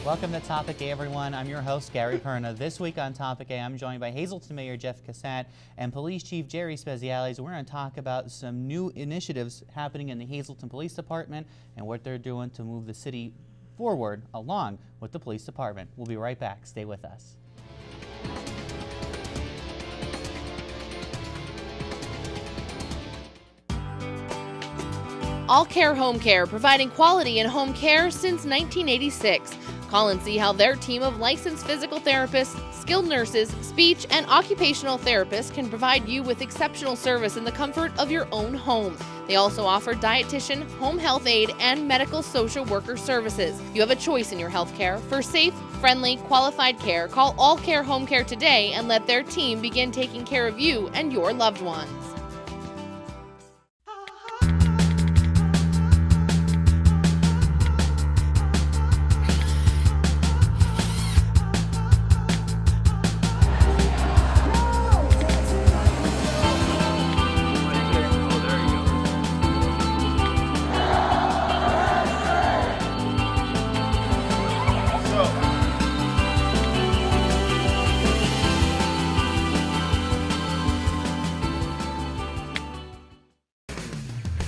Welcome to Topic A, everyone. I'm your host, Gary Perna. This week on Topic A, I'm joined by Hazleton Mayor Jeff Cusat and Police Chief Jerry Speziale. We're going to talk about some new initiatives happening in the Hazleton Police Department and what they're doing to move the city forward along with the police department. We'll be right back. Stay with us. All Care Home Care, providing quality in home care since 1986. Call and see how their team of licensed physical therapists, skilled nurses, speech, and occupational therapists can provide you with exceptional service in the comfort of your own home. They also offer dietitian, home health aide, and medical social worker services. You have a choice in your health care. For safe, friendly, qualified care, call All Care Home Care today and let their team begin taking care of you and your loved ones.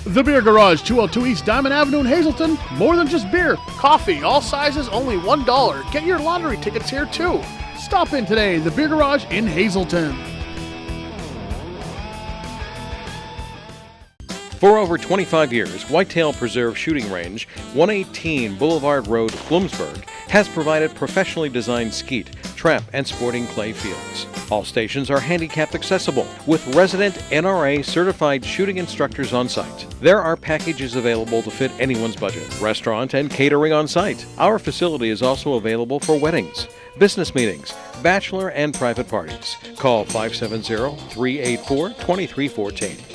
The Beer Garage, 202 East Diamond Avenue in Hazleton. More than just beer. Coffee, all sizes, only $1. Get your lottery tickets here, too. Stop in today, The Beer Garage in Hazleton. For over 25 years, Whitetail Preserve Shooting Range, 118 Boulevard Road, Bloomsburg, has provided professionally designed skeet, trap, and sporting clay fields. All stations are handicapped accessible with resident NRA certified shooting instructors on site. There are packages available to fit anyone's budget. Restaurant and catering on site. Our facility is also available for weddings, business meetings, bachelor and private parties. Call 570-384-2314.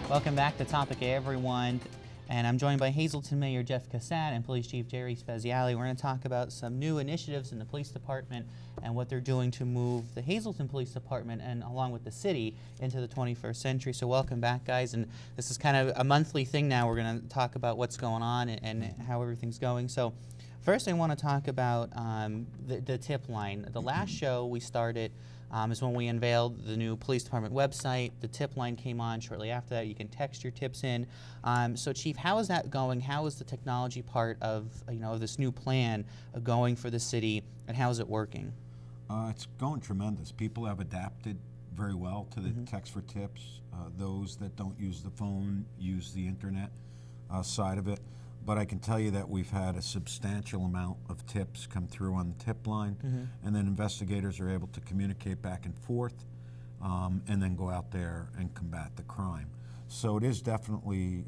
Welcome back to Topic A, everyone. And I'm joined by Hazleton Mayor Jeff Cusat and Police Chief Jerry Speziale. We're going to talk about some new initiatives in the police department and what they're doing to move the Hazleton Police Department and along with the city into the 21st century. So welcome back, guys. And this is kind of a monthly thing now. We're going to talk about what's going on and how everything's going. So first I want to talk about the tip line. The last show we started is when we unveiled the new police department website. The tip line came on shortly after that. You can text your tips in. So Chief, how is that going? How is the technology part of this new plan going for the city, and how is it working? It's going tremendous. People have adapted very well to the text for tips. Those that don't use the phone use the internet side of it. But I can tell you that we've had a substantial amount of tips come through on the tip line, and then investigators are able to communicate back and forth, and then go out there and combat the crime. So it is definitely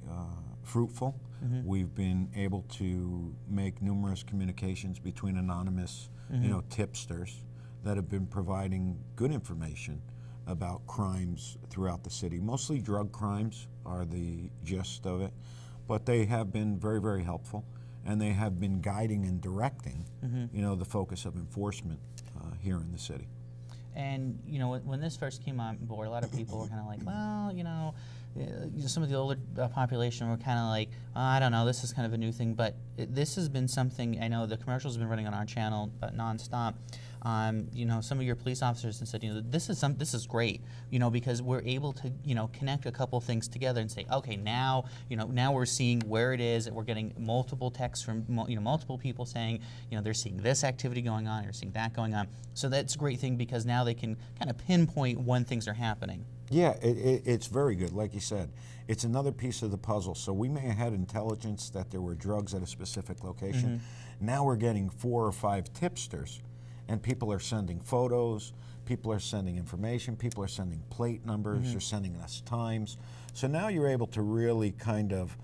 fruitful. We've been able to make numerous communications between anonymous, tipsters that have been providing good information about crimes throughout the city. Mostly drug crimes are the gist of it. But they have been very, very helpful, and they have been guiding and directing, the focus of enforcement here in the city. And when this first came on board, a lot of people were kind of like, well, some of the older population were kind of like, I don't know, this is kind of a new thing. But this has been something. I know the commercials have been running on our channel nonstop. Some of your police officers have said, this is great, because we're able to, connect a couple things together and say, okay, now we're seeing where it is. We're getting multiple texts from, multiple people saying, they're seeing this activity going on, they're seeing that going on. So that's a great thing because now they can kind of pinpoint when things are happening. Yeah, it's very good. Like you said, it's another piece of the puzzle. So we may have had intelligence that there were drugs at a specific location. Now we're getting 4 or 5 tipsters, and people are sending photos, people are sending information, people are sending plate numbers, they're sending us times. So now you're able to really kind of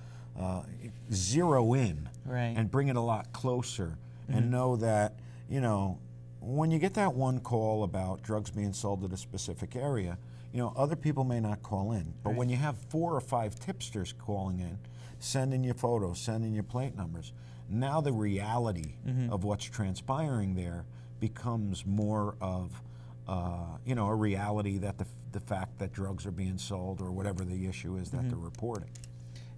zero in and bring it a lot closer and know that, when you get that one call about drugs being sold at a specific area, You know, other people may not call in, but when you have 4 or 5 tipsters calling in, sending you photos, sending you plate numbers, now the reality of what's transpiring there becomes more of, you know, a reality that the fact that drugs are being sold or whatever the issue is that they're reporting.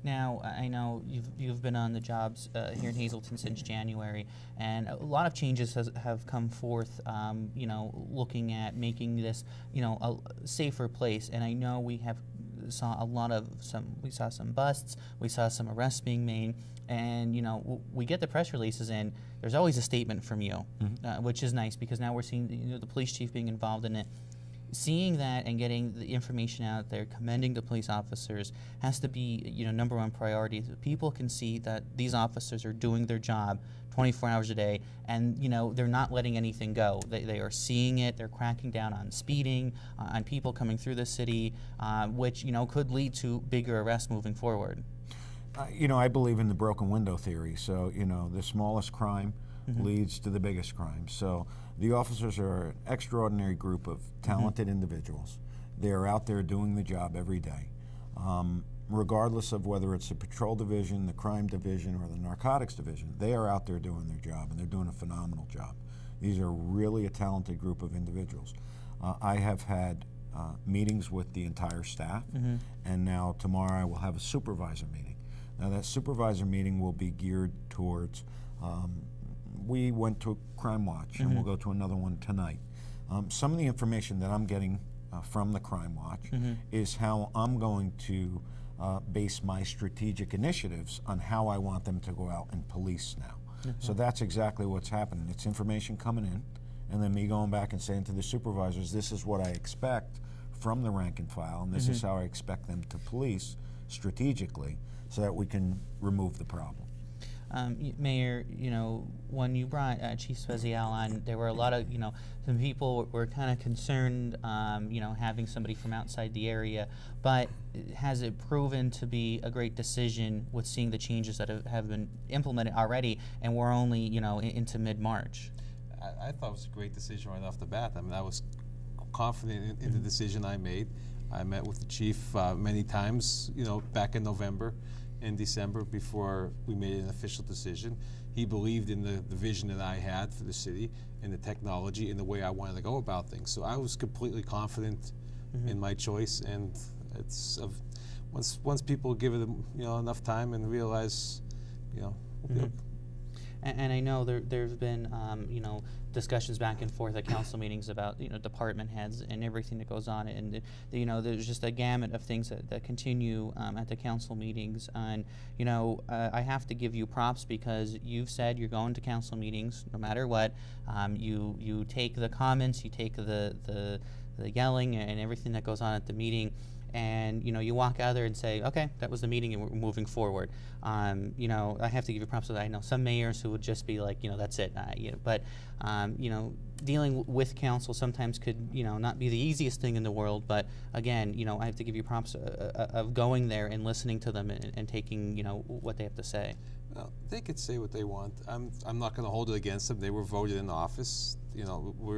Now, I know you've been on the jobs here in Hazleton since January, and a lot of changes have come forth, you know, looking at making this, you know, a safer place. And I know we saw some busts, we saw some arrests being made, and, you know, we get the press releases and there's always a statement from you, which is nice because now we're seeing, you know, the police chief being involved in it. Seeing that and getting the information out there, commending the police officers has to be, you know, #1 priority. People can see that these officers are doing their job 24 hours a day, and, you know, they're not letting anything go. They are seeing it. They're cracking down on speeding, on people coming through the city, which, you know, could lead to bigger arrests moving forward. You know, I believe in the broken window theory. So, you know, the smallest crime leads to the biggest crime. So the officers are an extraordinary group of talented individuals. They're out there doing the job every day. Regardless of whether it's the patrol division, the crime division, or the narcotics division, they are out there doing their job, and they're doing a phenomenal job. These are really a talented group of individuals. I have had meetings with the entire staff, and now tomorrow I will have a supervisor meeting. Now that supervisor meeting will be geared towards, we went to Crime Watch, and we'll go to another one tonight. Some of the information that I'm getting from the Crime Watch is how I'm going to base my strategic initiatives on how I want them to go out and police now. So that's exactly what's happening. It's information coming in, and then me going back and saying to the supervisors, this is what I expect from the rank and file, and this is how I expect them to police strategically so that we can remove the problem. Mayor, you know, when you brought Chief Speziale on, there were a lot of, you know, some people were kind of concerned, you know, having somebody from outside the area, but has it proven to be a great decision with seeing the changes that have been implemented already, and we're only, you know, into mid-March? I thought it was a great decision right off the bat. I mean, I was confident in the decision I made. I met with the chief many times, you know, back in November and December before we made an official decision. He believed in the vision that I had for the city and the technology and the way I wanted to go about things. So I was completely confident in my choice, and it's once people give it, you know, enough time and realize, you know, we'll be okay. And I know there's been, you know, discussions back and forth at council meetings about, you know, department heads and everything that goes on, and you know, there's just a gamut of things that continue at the council meetings. And, you know, I have to give you props because you've said you're going to council meetings no matter what. You take the comments, you take the yelling and everything that goes on at the meeting, and, you know, you walk out there and say, okay, that was the meeting and we're moving forward. You know, I have to give you props for that. I know some mayors who would just be like, you know, that's it. You know, but, you know, dealing with council sometimes could, you know, not be the easiest thing in the world. But again, you know, I have to give you props of going there and listening to them and taking, you know, what they have to say. Well, they could say what they want. I'm not going to hold it against them. They were voted in office. You know, we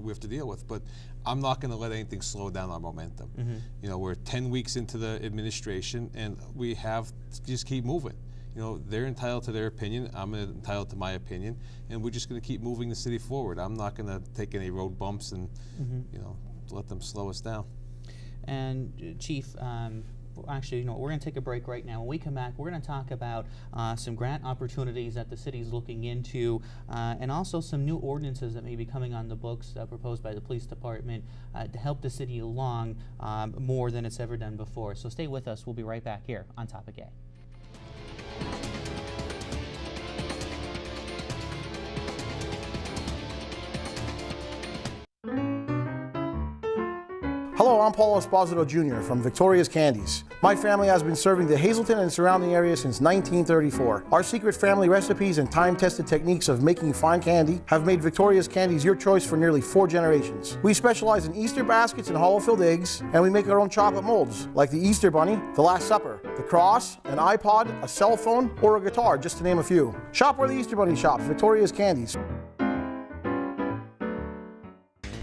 have to deal with. But I'm not going to let anything slow down our momentum. You know, we're 10 weeks into the administration, and we have to just keep moving. You know, they're entitled to their opinion. I'm entitled to my opinion, and we're just going to keep moving the city forward. I'm not going to take any road bumps and you know, let them slow us down. And Chief, actually, you know, we're going to take a break right now. When we come back, we're going to talk about some grant opportunities that the city's looking into, and also some new ordinances that may be coming on the books proposed by the police department to help the city along more than it's ever done before. So stay with us. We'll be right back here on Topic A. Hello, I'm Paul Esposito Jr. from Victoria's Candies. My family has been serving the Hazleton and surrounding area since 1934. Our secret family recipes and time-tested techniques of making fine candy have made Victoria's Candies your choice for nearly 4 generations. We specialize in Easter baskets and hollow-filled eggs, and we make our own chocolate molds, like the Easter Bunny, the Last Supper, the Cross, an iPod, a cell phone, or a guitar, just to name a few. Shop where the Easter Bunny shops, Victoria's Candies.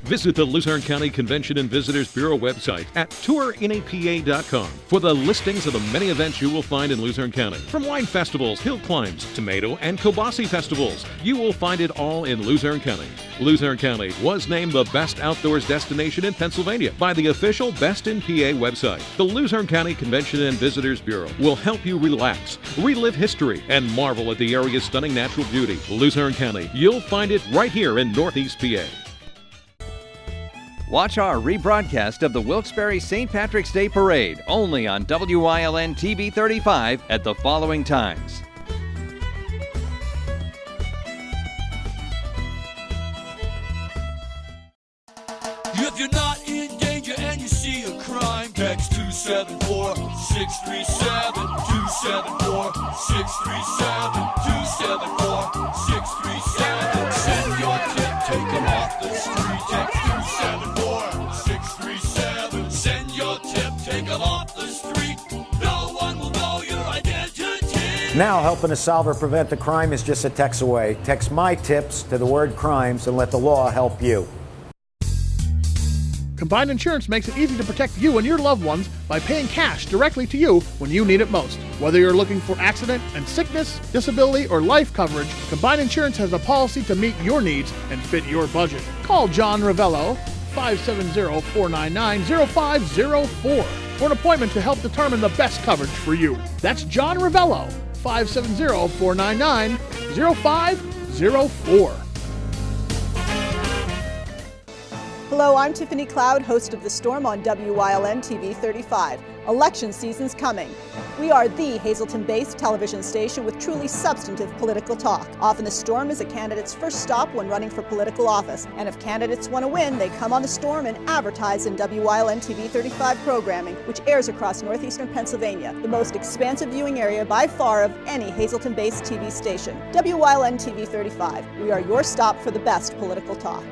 Visit the Luzerne County Convention and Visitors Bureau website at tourinapa.com for the listings of the many events you will find in Luzerne County. From wine festivals, hill climbs, tomato and kielbasa festivals, you will find it all in Luzerne County. Luzerne County was named the best outdoors destination in Pennsylvania by the official Best in PA website. The Luzerne County Convention and Visitors Bureau will help you relax, relive history, and marvel at the area's stunning natural beauty. Luzerne County, you'll find it right here in Northeast PA. Watch our rebroadcast of the Wilkes-Barre St. Patrick's Day Parade only on WILN TV 35 at the following times. If you're not in danger and you see a crime, text 274-637, 274-637, 274-637. Send your tip, take them off the street. Text 274-637. Send your tip, take them off the street. No one will know your identity. Now helping to solve or prevent a crime is just a text away. Text my tips to the word crimes and let the law help you. Combined Insurance makes it easy to protect you and your loved ones by paying cash directly to you when you need it most. Whether you're looking for accident and sickness, disability, or life coverage, Combined Insurance has a policy to meet your needs and fit your budget. Call John Ravello, 570-499-0504 for an appointment to help determine the best coverage for you. That's John Ravello, 570-499-0504. Hello, I'm Tiffany Cloud, host of The Storm on WILN TV 35. Election season's coming. We are the Hazleton-based television station with truly substantive political talk. Often The Storm is a candidate's first stop when running for political office. And if candidates want to win, they come on The Storm and advertise in WILN TV 35 programming, which airs across northeastern Pennsylvania, the most expansive viewing area by far of any Hazleton-based TV station. WILN TV 35. We are your stop for the best political talk.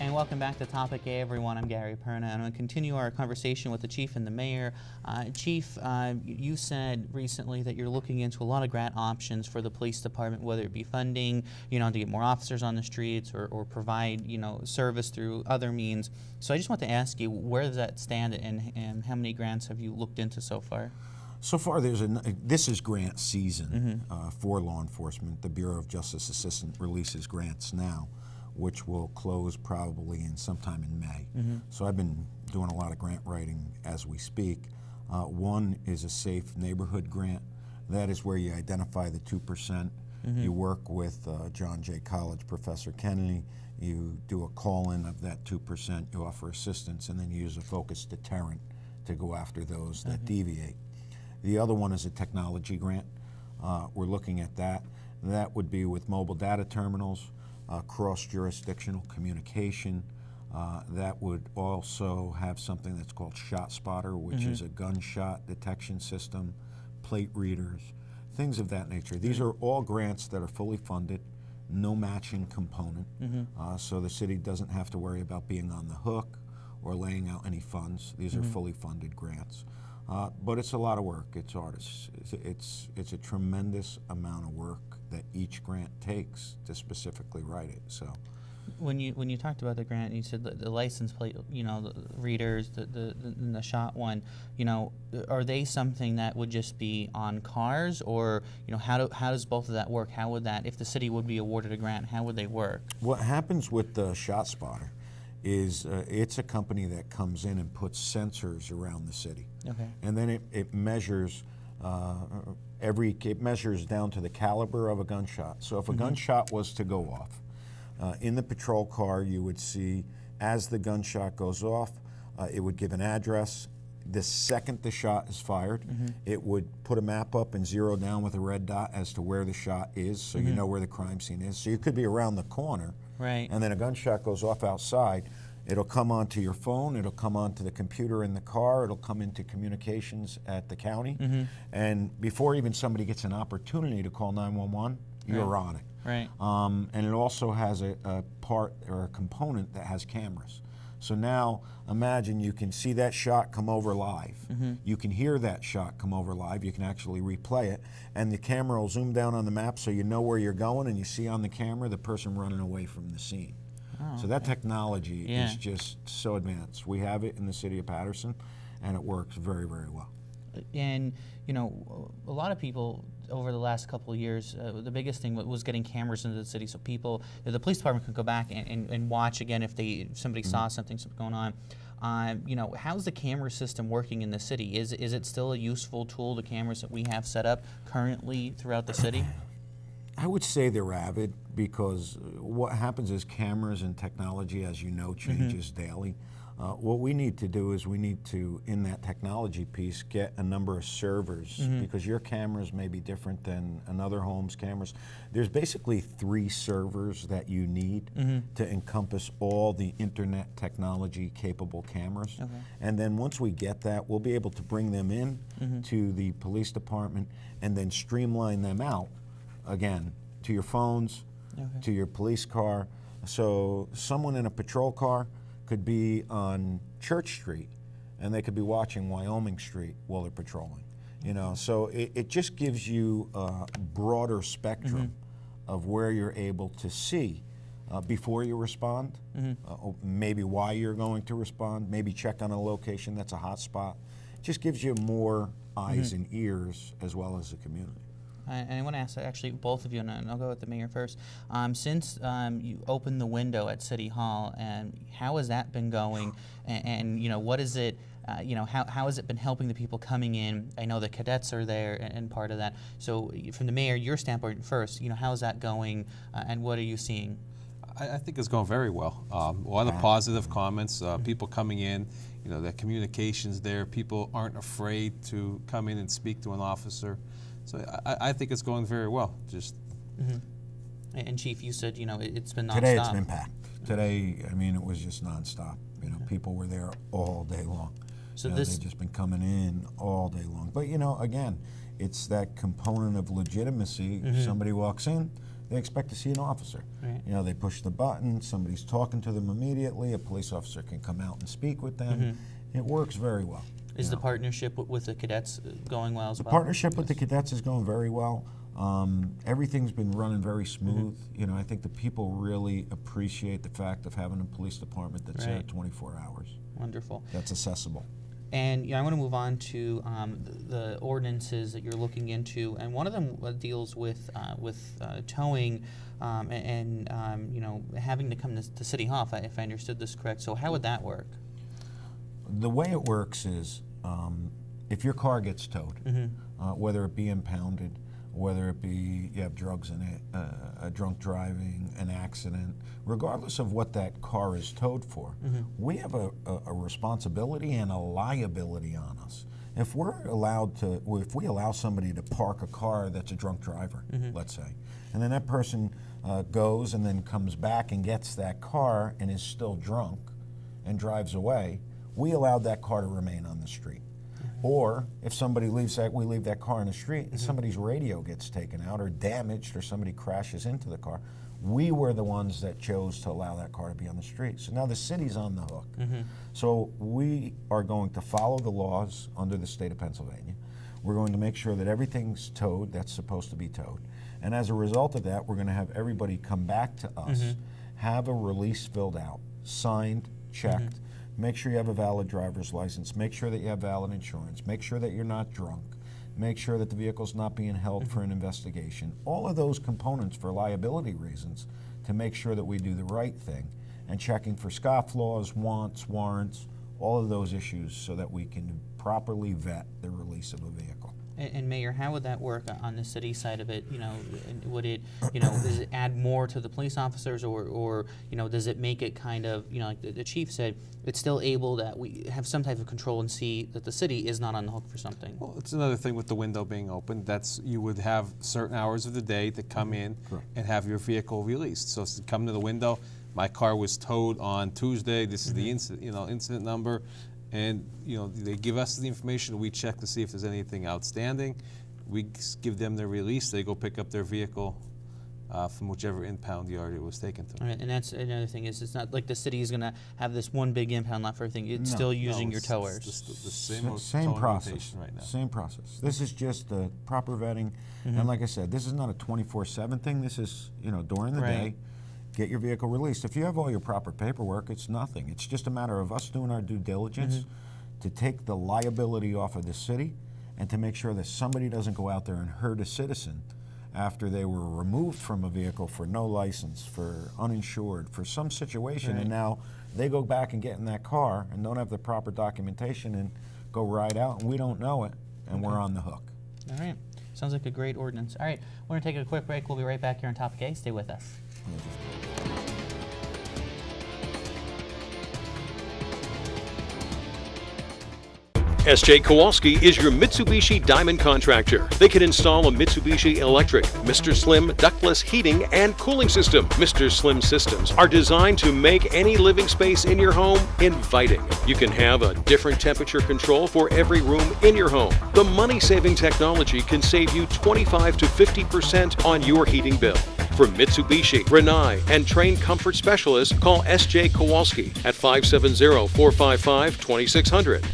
And welcome back to Topic A, everyone. I'm Gary Perna, and I'm going to continue our conversation with the Chief and the Mayor. Chief, you said recently that you're looking into a lot of grant options for the police department, whether it be funding, to get more officers on the streets or provide, service through other means. So I just want to ask you, where does that stand, and how many grants have you looked into so far? So far, this is grant season for law enforcement. The Bureau of Justice Assistant releases grants now, which will close probably in sometime in May. So I've been doing a lot of grant writing as we speak. One is a Safe Neighborhood Grant. That is where you identify the 2%. You work with John Jay College Professor Kennedy. You do a call-in of that 2%. You offer assistance, and then you use a focused deterrent to go after those that deviate. The other one is a technology grant. We're looking at that. That would be with mobile data terminals, cross-jurisdictional communication. That would also have something that's called ShotSpotter, which is a gunshot detection system, plate readers, things of that nature. These are all grants that are fully funded, no matching component, so the city doesn't have to worry about being on the hook or laying out any funds. These are fully funded grants. But it's a lot of work. It's artists. It's a tremendous amount of work that each grant takes to specifically write it. So, when you talked about the grant, you said the license plate, the readers, the shot one, are they something that would just be on cars, or how does both of that work? How would that, if the city would be awarded a grant, how would they work? What happens with the ShotSpotter is it's a company that comes in and puts sensors around the city, and then it measures. It measures down to the caliber of a gunshot. So if a gunshot was to go off, in the patrol car you would see, as the gunshot goes off, it would give an address. The second the shot is fired, it would put a map up and zero down with a red dot as to where the shot is, so you know where the crime scene is. So you could be around the corner, and then a gunshot goes off outside. It'll come onto your phone, it'll come onto the computer in the car, it'll come into communications at the county, and before even somebody gets an opportunity to call 911, you're on it. And it also has a part or a component that has cameras. So now imagine you can see that shot come over live. Mm-hmm. You can hear that shot come over live. You can actually replay it. And the camera will zoom down on the map so you know where you're going, and you see on the camera the person running away from the scene. Oh, so that technology Yeah. is just so advanced. We have it in the city of Patterson, and it works very, very well. And you know, a lot of people over the last couple of years, the biggest thing was getting cameras into the city, so people, the police department could go back and watch again if somebody saw something going on. You know, how's the camera system working in the city? Is it still a useful tool, the cameras that we have set up currently throughout the city? I would say they're avid, because what happens is cameras and technology, as you know, changes daily. What we need to do is we need to, in that technology piece, get a number of servers, because your cameras may be different than another home's cameras. There's basically 3 servers that you need to encompass all the internet technology capable cameras. Okay. And then once we get that, we'll be able to bring them in to the police department and then streamline them out, again, to your phones, to your police car. So someone in a patrol car could be on Church Street, and they could be watching Wyoming Street while they're patrolling. You know, so it just gives you a broader spectrum of where you're able to see before you respond, maybe why you're going to respond, maybe check on a location that's a hot spot. It just gives you more eyes and ears, as well as the community. And I want to ask actually both of you, and I'll go with the mayor first. Since you opened the window at City Hall, and how has that been going? And you know, what is it? You know, how has it been helping the people coming in? I know the cadets are there and part of that. So from the mayor, your standpoint first, you know, how's that going, and what are you seeing? I think it's going very well. A lot of positive comments, people coming in, you know, the communication's there. People aren't afraid to come in and speak to an officer. So I think it's going very well. Just. And Chief, you said, you know, it's been nonstop. Today it's been packed. Today, I mean, it was just nonstop. You know, people were there all day long. So they've just been coming in all day long. But you know, again, it's that component of legitimacy. Somebody walks in, they expect to see an officer. Right. You know, they push the button, somebody's talking to them immediately, a police officer can come out and speak with them. It works very well. Is the partnership with the cadets going well as well? The partnership with the cadets is going very well. Everything's been running very smooth. You know, I think the people really appreciate the fact of having a police department that's there 24 hours. Wonderful. That's accessible. And you know, I want to move on to the ordinances that you're looking into, and one of them deals with towing and you know, having to come to City Hall, if I understood this correct. So how would that work? The way it works is, if your car gets towed, whether it be impounded, whether it be you have drugs in it, a drunk driving, an accident, regardless of what that car is towed for, we have a responsibility and a liability on us. If we allow somebody to park a car that's a drunk driver, let's say, and then that person goes and then comes back and gets that car and is still drunk and drives away, we allowed that car to remain on the street. Or if somebody leaves we leave that car in the street and somebody's radio gets taken out or damaged or somebody crashes into the car, we were the ones that chose to allow that car to be on the street. So now the city's on the hook. So we are going to follow the laws under the state of Pennsylvania. We're going to make sure that everything's towed that's supposed to be towed. And as a result of that, we're going to have everybody come back to us, have a release filled out, signed, checked, make sure you have a valid driver's license, make sure that you have valid insurance, make sure that you're not drunk, make sure that the vehicle's not being held for an investigation. All of those components for liability reasons to make sure that we do the right thing, and checking for scofflaws, wants, warrants, all of those issues so that we can properly vet the release of a vehicle. And Mayor, how would that work on the city side of it? You know, would it, you know, does it add more to the police officers, or you know, does it make it kind of, you know, like the chief said, it's still able that we have some type of control and see that the city is not on the hook for something? Well, it's another thing with the window being open. That's, you would have certain hours of the day to come in and have your vehicle released. So to come to the window, my car was towed on Tuesday. This is the incident number. And you know, they give us the information, we check to see if there's anything outstanding. We give them their release, they go pick up their vehicle from whichever impound yard it was taken to. All right, and that's another thing is it's not like the city is going to have this one big impound lot for everything. It's still using your towers. It's the same Same process. rotation right now. Same process. This is just the proper vetting, and like I said, this is not a 24/7 thing. This is during the day. Get your vehicle released. If you have all your proper paperwork, it's nothing. It's just a matter of us doing our due diligence to take the liability off of the city and to make sure that somebody doesn't go out there and hurt a citizen after they were removed from a vehicle for no license, for uninsured, for some situation, and now they go back and get in that car and don't have the proper documentation and go ride out, and we don't know it, and we're on the hook. All right. Sounds like a great ordinance. All right, we're going to take a quick break. We'll be right back here on Topic A. Stay with us. S.J. Kowalski is your Mitsubishi Diamond contractor. They can install a Mitsubishi electric, Mr. Slim ductless heating and cooling system. Mr. Slim systems are designed to make any living space in your home inviting. You can have a different temperature control for every room in your home. The money-saving technology can save you 25 to 50% on your heating bill. For Mitsubishi, Rinnai, and trained comfort specialists, call S.J. Kowalski at 570-455-2600.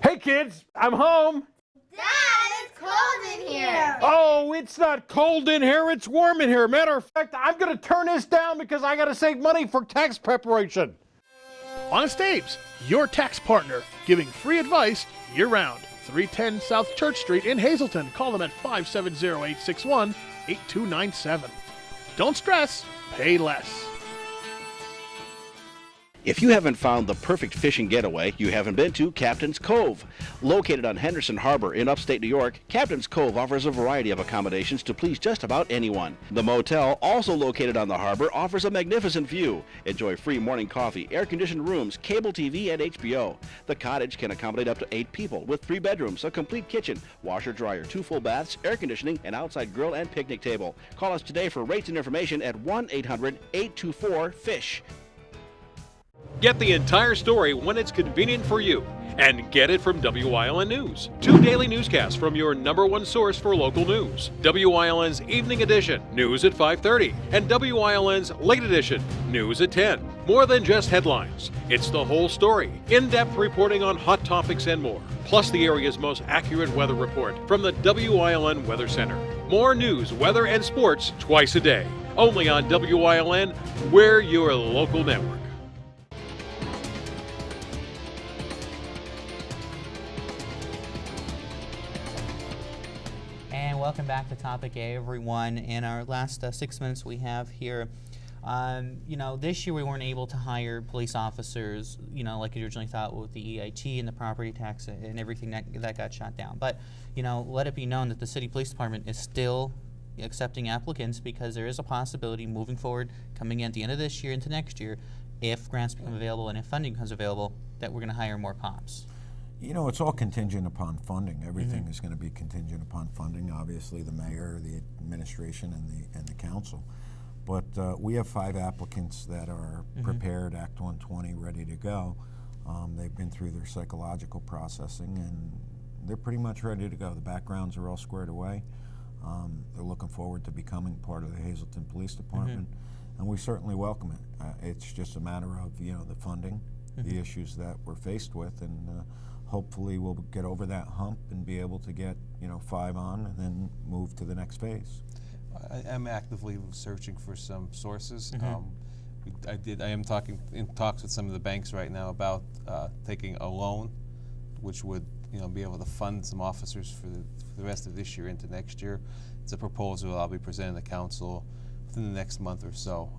Hey kids, I'm home. Dad, it's cold in here. Oh, it's not cold in here, it's warm in here. Matter of fact, I'm gonna turn this down because I gotta save money for tax preparation. Honest Abe's, your tax partner, giving free advice year-round. 310 South Church Street in Hazleton. Call them at 570-861-8297. Don't stress, pay less. If you haven't found the perfect fishing getaway, you haven't been to Captain's Cove. Located on Henderson Harbor in upstate New York, Captain's Cove offers a variety of accommodations to please just about anyone. The motel, also located on the harbor, offers a magnificent view. Enjoy free morning coffee, air-conditioned rooms, cable TV, and HBO. The cottage can accommodate up to 8 people with 3 bedrooms, a complete kitchen, washer-dryer, 2 full baths, air conditioning, and outside grill and picnic table. Call us today for rates and information at 1-800-824-FISH. Get the entire story when it's convenient for you. And get it from WILN News. 2 daily newscasts from your #1 source for local news. WILN's Evening Edition, news at 5:30. And WILN's Late Edition, news at 10. More than just headlines. It's the whole story. In-depth reporting on hot topics and more. Plus the area's most accurate weather report from the WILN Weather Center. More news, weather, and sports twice a day. Only on WILN, we're your local network. And welcome back to Topic A, everyone. In our last 6 minutes we have here, this year we weren't able to hire police officers, like you originally thought with the EIT and the property tax and everything that got shot down. But, let it be known that the city police department is still accepting applicants because there is a possibility moving forward, coming in at the end of this year into next year, if grants become available and if funding becomes available, that we're going to hire more cops. It's all contingent upon funding. Everything is going to be contingent upon funding. Obviously, the mayor, the administration, and the council. But we have 5 applicants that are prepared, Act 120, ready to go. They've been through their psychological processing, and they're pretty much ready to go. The backgrounds are all squared away. They're looking forward to becoming part of the Hazleton Police Department, and we certainly welcome it. It's just a matter of the funding, the issues that we're faced with, and hopefully we'll get over that hump and be able to get 5 on and then move to the next phase. I am actively searching for some sources. I am in talks with some of the banks right now about taking a loan, which would be able to fund some officers for the rest of this year into next year. It's a proposal I'll be presenting to council within the next month or so,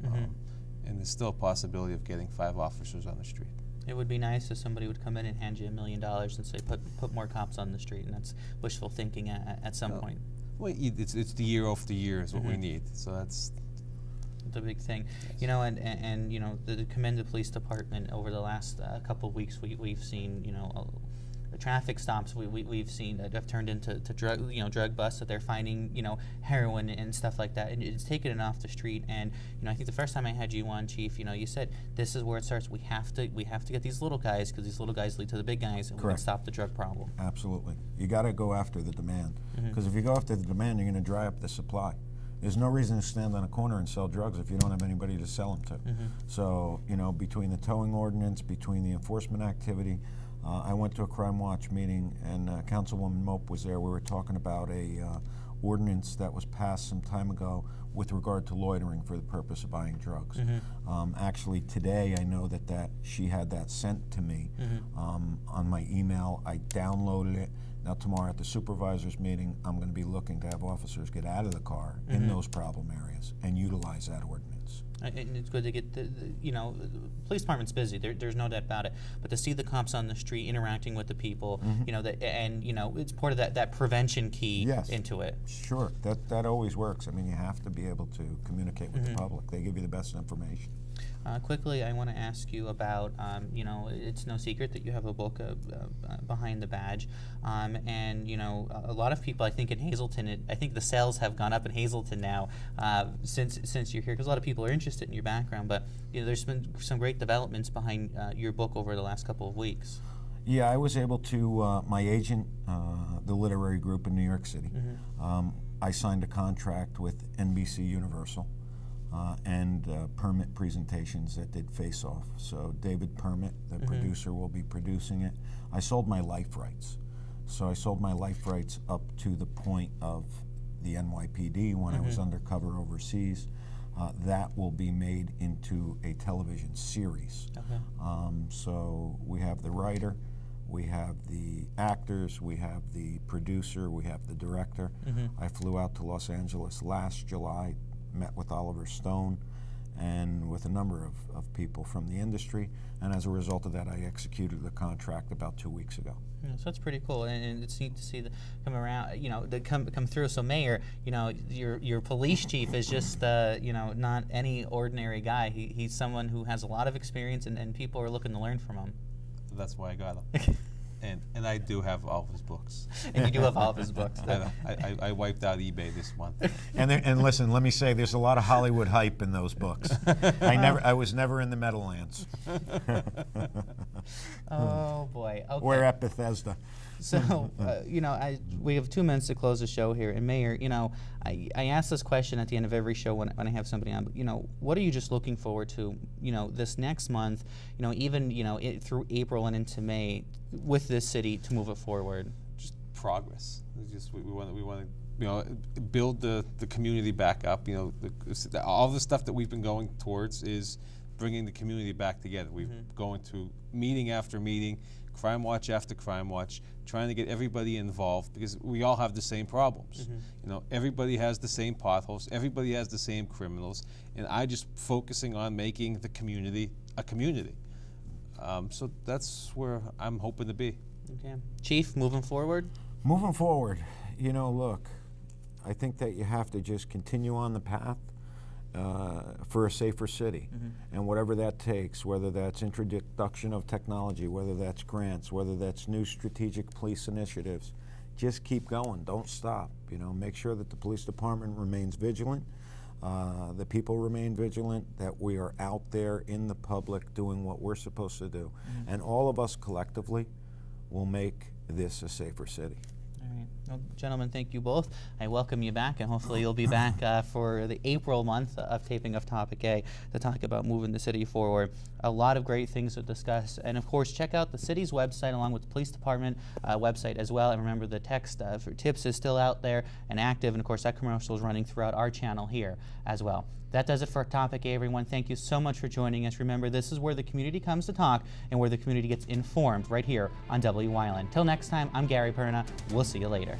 and there's still a possibility of getting 5 officers on the street. It would be nice if somebody would come in and hand you $1 million and say, put more cops on the street, and that's wishful thinking at some point. Well, it's the year after year is what we need, so that's the big thing. Yes. And to commend the police department over the last couple of weeks, we've seen traffic stops we've seen that have turned into drug busts, that they're finding heroin and stuff like that, and it's taken it off the street. And I think the first time I had you on, Chief, you said this is where it starts. We have to get these little guys, because these little guys lead to the big guys, and we can stop the drug problem. Absolutely. You got to go after the demand, because if you go after the demand, you're going to dry up the supply. There's no reason to stand on a corner and sell drugs if you don't have anybody to sell them to. So, between the towing ordinance, between the enforcement activity, I went to a Crime Watch meeting, and Councilwoman Mope was there. We were talking about a ordinance that was passed some time ago with regard to loitering for the purpose of buying drugs. Actually, today I know that she had that sent to me on my email. I downloaded it. Now tomorrow at the supervisors meeting, I'm going to be looking to have officers get out of the car in those problem areas and utilize that ordinance. And it's good to get the police department's busy. There's no doubt about it. But to see the cops on the street interacting with the people, it's part of that prevention key into it. Sure, that always works. I mean, you have to be able to communicate with the public. They give you the best information. Quickly, I want to ask you about, it's no secret that you have a book behind the badge, and a lot of people, I think in Hazleton, I think the sales have gone up in Hazleton now since you're here, because a lot of people are interested in your background. But there's been some great developments behind your book over the last couple of weeks. Yeah, I was able to, my agent, the literary group in New York City, I signed a contract with NBC Universal. And Permit Presentations that did Face Off. So David Permit, the producer, will be producing it. I sold my life rights. So I sold my life rights up to the point of the NYPD when I was undercover overseas. That will be made into a television series. So we have the writer, we have the actors, we have the producer, we have the director. I flew out to Los Angeles last July, met with Oliver Stone and with a number of people from the industry, and as a result of that, I executed the contract about 2 weeks ago. So that's pretty cool, and it's neat to see them come around, come through. So Mayor, your police chief is just, not any ordinary guy. He's someone who has a lot of experience, and people are looking to learn from him. That's why I got him. And I do have all of his books. And you do have all of his books. I wiped out eBay this month. And listen, let me say, there's a lot of Hollywood hype in those books. I was never in the Meadowlands. Oh boy. Okay. We're at Bethesda. So, we have 2 minutes to close the show here. And Mayor, I ask this question at the end of every show when I have somebody on. But, what are you just looking forward to, this next month, even, through April and into May, with this city to move it forward? Just progress. We want to build the community back up. All the stuff that we've been going towards is bringing the community back together. We've going to meeting after meeting, Crime Watch after Crime Watch, trying to get everybody involved, because we all have the same problems. Everybody has the same potholes, everybody has the same criminals, and I just focusing on making the community a community. So that's where I'm hoping to be. Okay. Chief, moving forward? Moving forward, look, I think that you have to just continue on the path for a safer city. And whatever that takes, whether that's introduction of technology, whether that's grants, whether that's new strategic police initiatives, just keep going, don't stop. Make sure that the police department remains vigilant, the people remain vigilant, that we are out there in the public doing what we're supposed to do. And all of us collectively will make this a safer city. All right. Well, gentlemen, thank you both. I welcome you back, and hopefully you'll be back for the April month of taping of Topic A to talk about moving the city forward. A lot of great things to discuss, and of course, check out the city's website along with the police department website as well. And remember, the text for tips is still out there and active, and of course, that commercial is running throughout our channel here as well. That does it for Topic A, everyone. Thank you so much for joining us. Remember, this is where the community comes to talk and where the community gets informed, right here on WYLN. Till next time, I'm Gary Perna. We'll see you later.